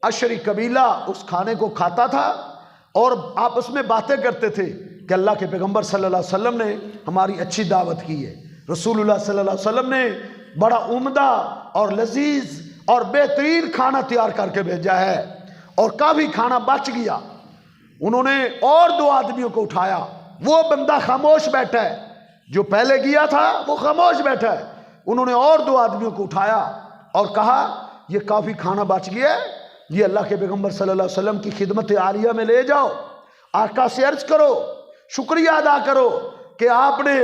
Ashari कबीला उस खाने को खाता था और आपस में बातें करते थे कि अल्लाह के पैगंबर सल्लल्लाहु अलैहि वसल्लम ने हमारी अच्छी दावत की है, रसूलुल्लाह सल्लल्लाहु अलैहि वसल्लम ने बड़ा उम्दा और लजीज और बेहतरीन खाना तैयार करके भेजा है। और काफ़ी खाना बच गया। उन्होंने और 2 आदमियों को उठाया, वो बंदा खामोश बैठा है, जो पहले गया था वो खामोश बैठा है। उन्होंने और 2 आदमियों को उठाया और कहा ये काफ़ी खाना बच गया है, ये अल्लाह के पैगंबर सल्लल्लाहु अलैहि वसल्लम की खिदमत आलिया में ले जाओ, आका से अर्ज करो, शुक्रिया अदा करो कि आपने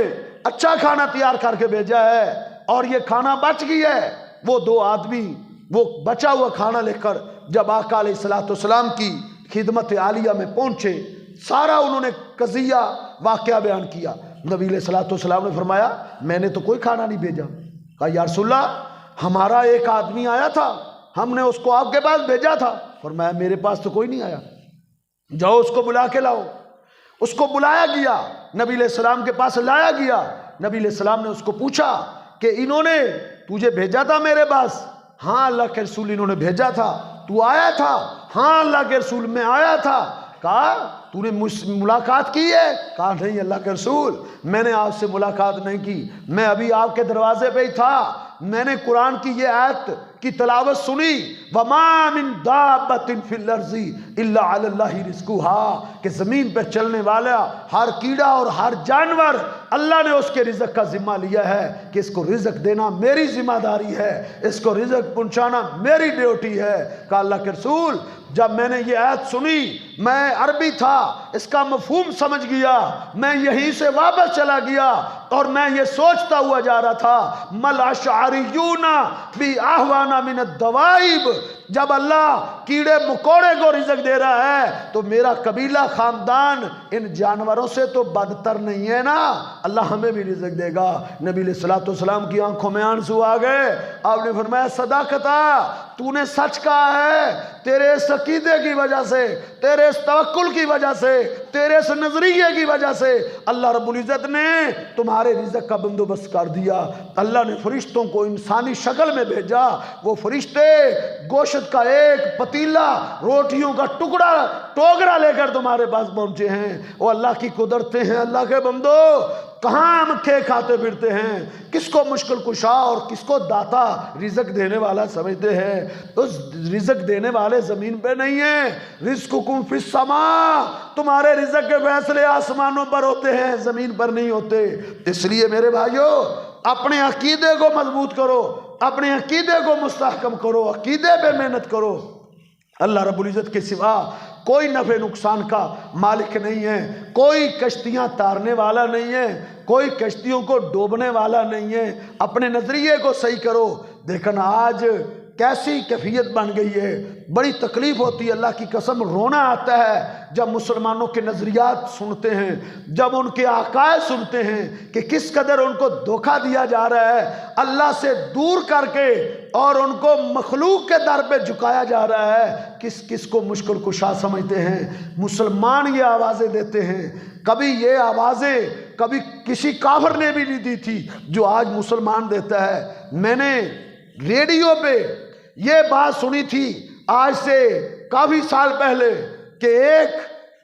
अच्छा खाना तैयार करके भेजा है और ये खाना बच गया है। वो 2 आदमी वो बचा हुआ खाना लेकर जब आका अलैहिस्सलाम की खिदमत आलिया में पहुंचे, सारा उन्होंने कज़िया वाक़या बयान किया। नबी अलैहिस्सलाम ने फरमाया मैंने तो कोई खाना नहीं भेजा। कहा या रसूलल्लाह, हमारा एक आदमी आया था, हमने उसको आपके पास भेजा था। फरमाया मेरे पास तो कोई नहीं आया, जाओ उसको बुला के लाओ। उसको बुलाया गया, नबी अलैहिस्सलाम के पास लाया गया। नबी अलैहिस्सलाम ने उसको पूछा कि इन्होंने तुझे भेजा था मेरे पास? हाँ अल्लाह के रसूल इन्होंने भेजा था। तू आया था? हाँ अल्लाह के रसूल मैं आया था। कहा तूने मुझसे मुलाकात की है? कहा नहीं अल्लाह के रसूल मैंने आपसे मुलाकात नहीं की, मैं अभी आपके दरवाजे पे ही था। मैंने कुरान की ये आयत की तलावत सुनी, वमा मिन दाब्बतिन फिल अर्ज़ि इल्ला अलल्लाहि रिज़्क़ुहा, कि ज़मीन पर चलने वाला हर कीड़ा और हर जानवर अल्लाह ने उसके रिज़्क़ का ज़िम्मा लिया है कि इसको रिज़्क़ देना मेरी ज़िम्मेदारी है, इसको रिज़्क़ पहुँचाना मेरी ड्यूटी है। कहा अल्लाह के रसूल जब मैंने ये आयत सुनी, मैं अरबी था, इसका मफ़हूम समझ गया, मैं यहीं से वापस चला गया और मैं ये सोचता हुआ जा रहा था मल अशअरियूना बि आहवाना मिन अद्दवाइब, जब अल्लाह कीड़े मकोड़े को रिज़्क़ दे रहा है तो मेरा कबीला खानदान इन जानवरों से तो बदतर नहीं है ना, अल्लाह हमें भी रिज़्क़ देगा। नबी अलैहिस्सलाम की आंखों में आंसू आ गए। आपने फरमाया सदाकता, तूने सच कहा है, तेरे इस अकीदे की वजह से, तेरे इस तवक्कुल की वजह से, तेरे इस नजरिए की वजह से अल्लाह रब्बुल इज़्ज़त ने तुम्हारे रिज़्क़ का बंदोबस्त कर दिया। अल्लाह ने फरिश्तों को इंसानी शक्ल में भेजा, वो फरिश्ते गोश्त का एक पतीला, रोटियों का टुकड़ा, टोकरा लेकर तुम्हारे पास पहुंचे हैं। वो अल्लाह की कुदरतें हैं। अल्लाह के बंदो कहाँ हम खे खाते फिरते हैं, किसको मुश्किल कुशा और किसको दाता रिज़्क़ देने वाला समझते हैं। उस रिज़्क़ देने वाले ज़मीन पे नहीं है, रिज़्क़ुकुम फिस समा, तुम्हारे रिज़्क़ के फैसले आसमानों पर होते हैं, ज़मीन पर नहीं होते। इसलिए मेरे भाइयों अपने अकीदे को मजबूत करो, अपने अकीदे को मुस्तहकम करो, अकीदे पे मेहनत करो। अल्लाह रब्बुल इज़्ज़त के सिवा कोई नफ़े नुकसान का मालिक नहीं है, कोई कश्तियाँ तारने वाला नहीं है, कोई कश्तियों को डूबने वाला नहीं है। अपने नज़रिए को सही करो। देखन आज कैसी कैफियत बन गई है, बड़ी तकलीफ होती है, अल्लाह की कसम रोना आता है जब मुसलमानों के नज़रियात सुनते हैं, जब उनके अकायद सुनते हैं कि किस कदर उनको धोखा दिया जा रहा है, अल्लाह से दूर करके और उनको मखलूक के दर पे झुकाया जा रहा है। किस किस को मुश्किल कुशा समझते हैं। मुसलमान ये आवाज़ें देते हैं, कभी ये आवाज़ें कभी किसी काफिर ने भी नहीं दी थी जो आज मुसलमान देता है। मैंने रेडियो पे ये बात सुनी थी आज से काफ़ी साल पहले कि एक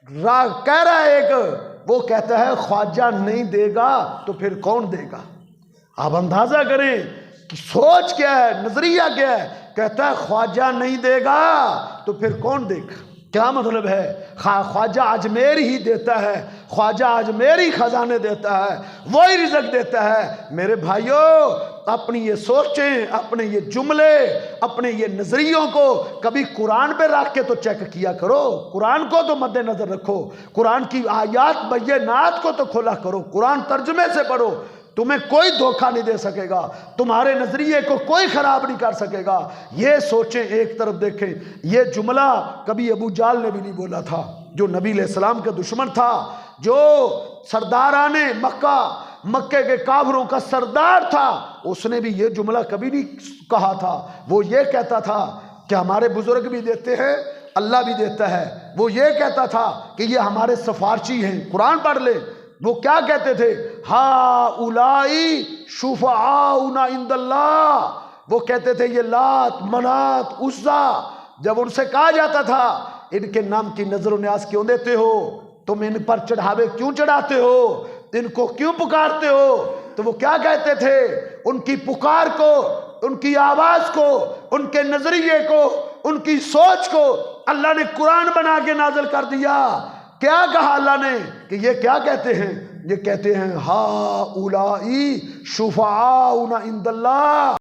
कह रहा है, एक वो कहता है ख्वाजा नहीं देगा तो फिर कौन देगा। आप अंदाज़ा करें कि सोच क्या है, नज़रिया क्या है। कहता है ख्वाजा नहीं देगा तो फिर कौन देगा। क्या मतलब है? ख्वाजा अजमेर ही देता है, ख्वाजा अजमेर ही खजाने देता है, वही रिज़्क़ देता है। मेरे भाइयों अपनी ये सोचें, अपने ये जुमले, अपने ये नज़रियों को कभी कुरान पे रख के तो चेक किया करो। कुरान को तो मद्देनज़र रखो, कुरान की आयात बय्यनात को तो खोला करो, कुरान तर्जुमे से पढ़ो। तुम्हें कोई धोखा नहीं दे सकेगा, तुम्हारे नज़रिए को कोई ख़राब नहीं कर सकेगा। ये सोचें, एक तरफ देखें, ये जुमला कभी अबू जाल ने भी नहीं बोला था, जो नबी अलैहिस्सलाम का दुश्मन था, जो सरदाराने मक्के के काफिरों का सरदार था, उसने भी ये जुमला कभी नहीं कहा था। वो ये कहता था कि हमारे बुजुर्ग भी देते हैं, अल्लाह भी देता है। वो ये कहता था कि ये हमारे सफारशी हैं, कुरान पढ़ ले। वो क्या कहते थे? हा उलाई शुफाउना इंदल्लाह। वो कहते थे ये लात मनात उज़्ज़ा جب ان سے کہا جاتا تھا ان کے نام کی نظر و نیاز کیوں دیتے ہو، تم ان پر چڑھاوے کیوں چڑھاتے ہو، ان کو کیوں پکارتے ہو، تو وہ کیا کہتے تھے؟ ان کی پکار کو، ان کی آواز کو، ان کے نظریے کو، ان کی سوچ کو اللہ نے قرآن بنا کے نازل کر دیا۔ کیا کہا اللہ نے کہ یہ کیا کہتے ہیں؟ یہ کہتے ہیں ہا اولائی شفعاؤنا عند اللہ۔